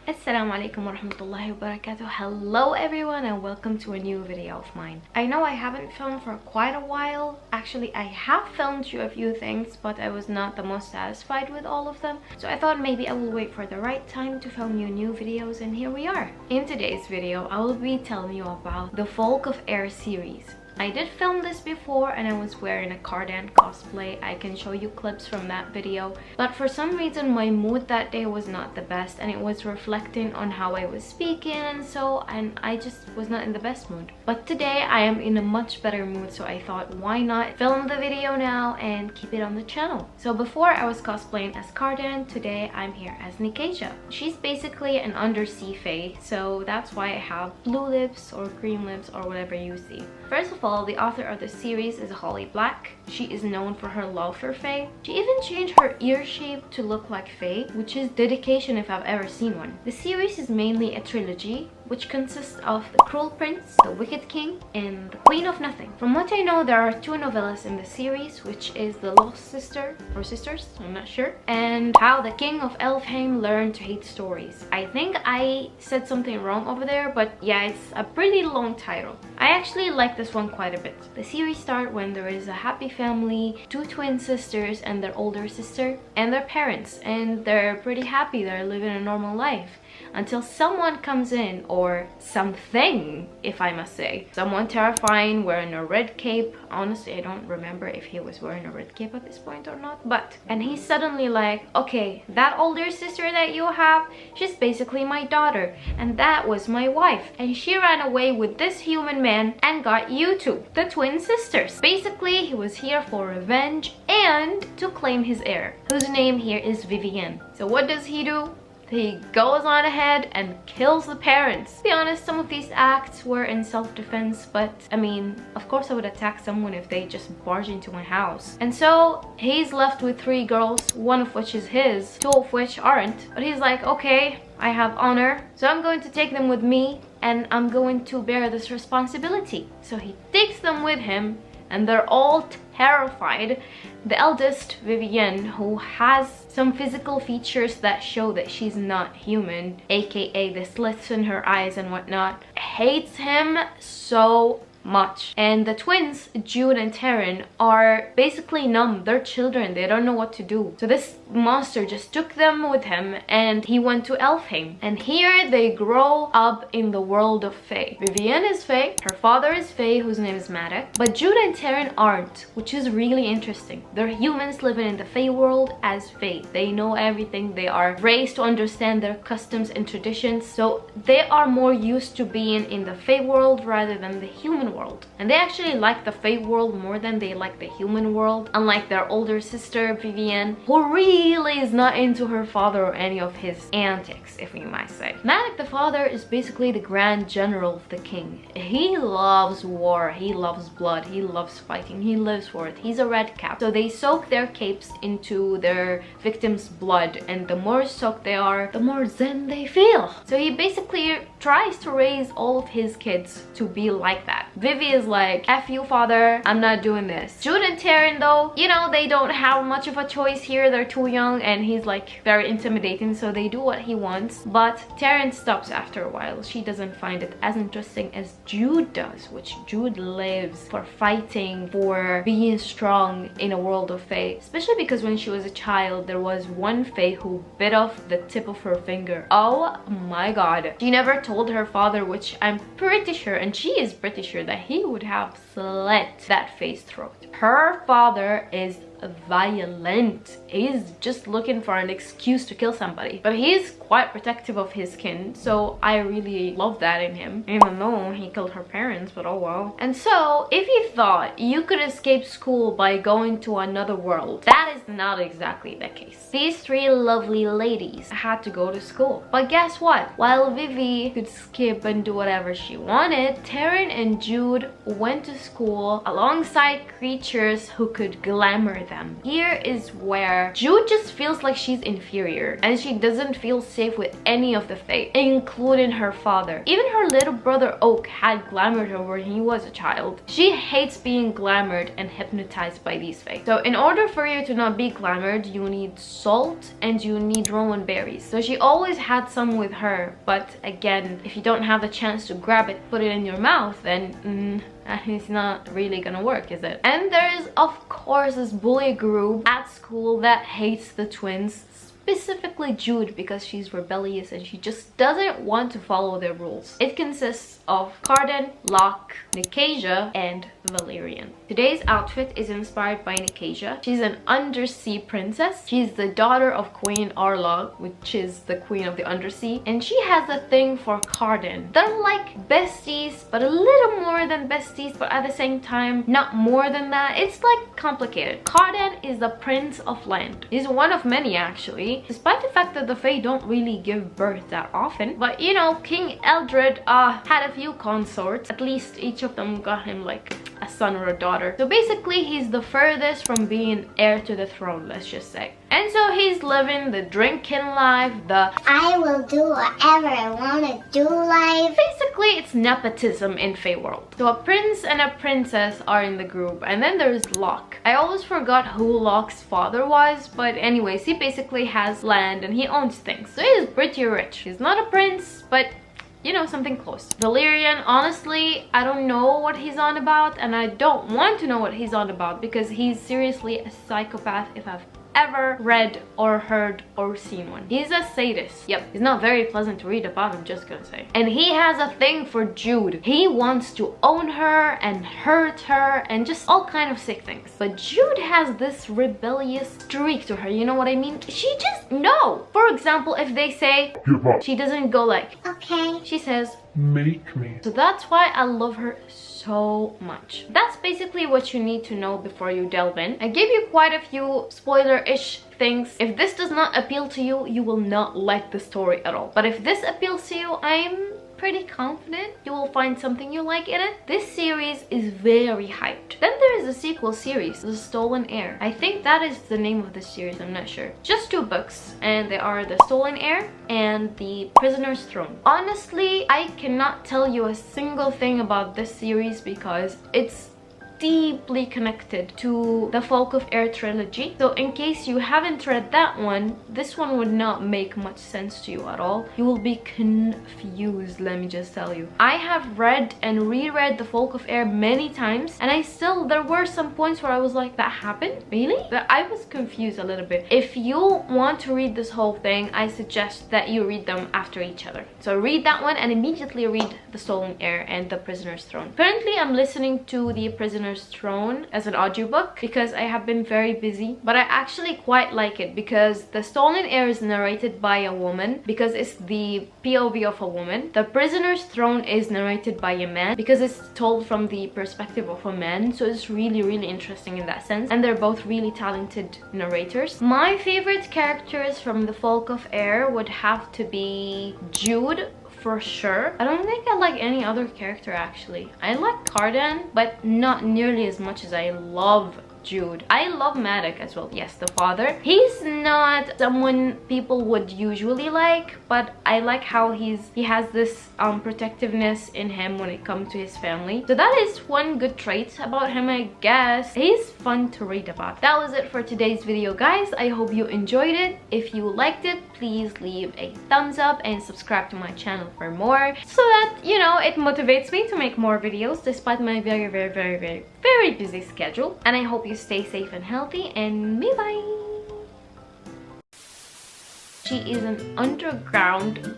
Assalamu alaikum wa rahmatullahi wa barakatuh. Hello everyone and welcome to a new video of mine. I know I haven't filmed for quite a while. Actually, I have filmed you a few things, but I was not the most satisfied with all of them. So I thought maybe I will wait for the right time to film you new videos, and here we are. In today's video, I will be telling you about the Folk of Air series. I did film this before and I was wearing a cardigan cosplay. I can show you clips from that video. But for some reason my mood that day was not the best, and it was reflecting on how I was speaking and I just was not in the best mood. But today I am in a much better mood, so I thought why not film the video now and keep it on the channel. So before I was cosplaying as Cardigan, today I'm here as Nikasia. She's basically an undersea fae, so that's why I have blue lips or green lips or whatever you see. First of all, the author of the series is Holly Black. She is known for her love for fae. She even changed her ear shape to look like fae, which is dedication if I've ever seen one. The series is mainly a trilogy, which consists of The Cruel Prince, The Wicked King, and The Queen of Nothing. From what I know, there are two novellas in the series, which is The Lost Sister, or Sisters, I'm not sure, and How the King of Elfheim Learned to Hate Stories. I think I said something wrong over there, but yeah, it's a pretty long title. I actually like this one quite a bit. The series starts when there is a happy family, two twin sisters and their older sister, and their parents, and they're pretty happy, they're living a normal life. Until someone comes in, or something, if I must say. Someone terrifying wearing a red cape. Honestly, I don't remember if he was wearing a red cape at this point or not, and he's suddenly like, okay, that older sister that you have, she's basically my daughter, and that was my wife, and she ran away with this human man and got you two, the twin sisters. Basically, he was here for revenge and to claim his heir, whose name here is Vivienne. So what does he do? He goes on ahead and kills the parents. To be honest, some of these acts were in self-defense, but I mean, of course I would attack someone if they just barge into my house. And so he's left with three girls, one of which is his, two of which aren't. But he's like, okay, I have honor, so I'm going to take them with me and I'm going to bear this responsibility. So he takes them with him and they're all terrified. The eldest, Vivienne, who has some physical features that show that she's not human, aka the slits in her eyes and whatnot, hates him so much. And the twins, Jude and Taryn, are basically numb. They're children, they don't know what to do. So this monster just took them with him and he went to Elfheim. And here they grow up in the world of fae. Vivienne is fae, her father is fae, whose name is Maddox, but Jude and Taryn aren't, which is really interesting. They're humans living in the fae world as fae. They know everything, they are raised to understand their customs and traditions, so they are more used to being in the fae world rather than the human world. And they actually like the fae world more than they like the human world, unlike their older sister Vivienne, who really is not into her father or any of his antics, if you might say. Maddox, the father, is basically the grand general of the king. He loves war, he loves blood, he loves fighting, he lives for it. He's a red cap. So they soak their capes into their victims' blood, and the more soaked they are, the more zen they feel. So he basically tries to raise all of his kids to be like that. Vivi is like, F you father, I'm not doing this. Jude and Taryn though, you know, they don't have much of a choice here. They're too young and he's like very intimidating, so they do what he wants. But Taryn stops after a while. She doesn't find it as interesting as Jude does, which Jude lives for fighting, for being strong in a world of fae. Especially because when she was a child, there was one fae who bit off the tip of her finger. Oh my god. She never told her father, which I'm pretty sure, and she is pretty sure, that he would have slit that fae's throat. Her father is violent. He's just looking for an excuse to kill somebody, but he's quite protective of his kin, so I really love that in him, even though he killed her parents, but oh well. And so if you thought you could escape school by going to another world, that is not exactly the case. These three lovely ladies had to go to school, but guess what? While Vivi could skip and do whatever she wanted, Taryn and Jude went to school alongside creatures who could glamour them. Here is where Jude just feels like she's inferior and she doesn't feel safe with any of the Fae, including her father. Even her little brother Oak had glamored her when he was a child. She hates being glamored and hypnotized by these Fae. So in order for you to not be glamored, you need salt and you need rowan berries. So she always had some with her, but again, if you don't have the chance to grab it, put it in your mouth, then it's not really gonna work, is it? And there's of course this bully group at school that hates the twins, specifically Jude, because she's rebellious and she just doesn't want to follow their rules. It consists of Cardan, Locke, Nicasia, and Valerian. Today's outfit is inspired by Nicasia. She's an undersea princess. She's the daughter of Queen Arla, which is the queen of the undersea, and she has a thing for Cardan. They're like besties, but a little more than besties, but at the same time not more than that. It's like complicated. Cardan is the prince of land. He's one of many actually, despite the fact that the Fae don't really give birth that often. But you know, King Eldred had a few consorts. At least each of them got him like a son or a daughter. So basically he's the furthest from being heir to the throne, let's just say. And so he's living the drinking life, the I will do whatever I want to do life. Basically it's nepotism in Fae world. So a prince and a princess are in the group, and then there's Locke. I always forgot who Locke's father was, but anyways, he basically has land and he owns things. So he's pretty rich. He's not a prince, but you know, something close. Valerian, honestly, I don't know what he's on about, and I don't want to know what he's on about because he's seriously a psychopath if I've ever read or heard or seen one. He's a sadist. Yep, he's not very pleasant to read about, I'm just gonna say. And he has a thing for Jude. He wants to own her and hurt her and just all kind of sick things. But Jude has this rebellious streak to her, you know what I mean? She just, no. For example, if they say, give up, she doesn't go like, okay. She says, make me. So that's why I love her so much. That's basically what you need to know before you delve in. I gave you quite a few spoiler-ish things. If this does not appeal to you, you will not like the story at all. But if this appeals to you, I'm pretty confident you will find something you like in it. This series is very hyped. Then there is a sequel series, The Stolen Heir. I think that is the name of the series, I'm not sure. Just 2 books, and they are The Stolen Heir and The Prisoner's Throne. Honestly, I cannot tell you a single thing about this series because it's deeply connected to the Folk of Air trilogy. So in case you haven't read that one, this one would not make much sense to you at all. You will be confused, let me just tell you. I have read and reread the Folk of Air many times, and there were some points where I was like, that happened? Really? But I was confused a little bit. If you want to read this whole thing, I suggest that you read them after each other. So read that one and immediately read The Stolen Heir and The Prisoner's Throne. Currently, I'm listening to The Prisoner's Throne as an audiobook because I have been very busy, but I actually quite like it because The Stolen Heir is narrated by a woman because it's the POV of a woman. The Prisoner's Throne is narrated by a man because it's told from the perspective of a man, so it's really interesting in that sense, and they're both really talented narrators. My favorite characters from the Folk of Air would have to be Jude, for sure. I don't think I like any other character actually. I like Cardan, but not nearly as much as I love Jude. I love Maddox as well. Yes, the father. He's not someone people would usually like, but I like how he has this protectiveness in him when it comes to his family. So that is one good trait about him, I guess. He's fun to read about. That was it for today's video, guys. I hope you enjoyed it. If you liked it, please leave a thumbs up and subscribe to my channel for more so that, you know, it motivates me to make more videos despite my very busy schedule. And I hope you stay safe and healthy, and bye. She is an underground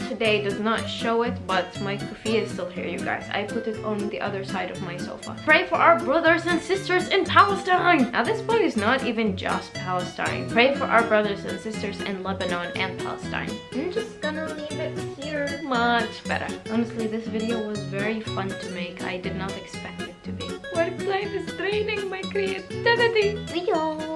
today does not show it, but my coffee is still here, you guys. I put it on the other side of my sofa. Pray for our brothers and sisters in Palestine. Now this point is not even just Palestine. Pray for our brothers and sisters in Lebanon and Palestine. I'm just gonna leave it here. Much better. Honestly, this video was very fun to make. I did not expect it to be. Work life is draining my creativity. See y'all.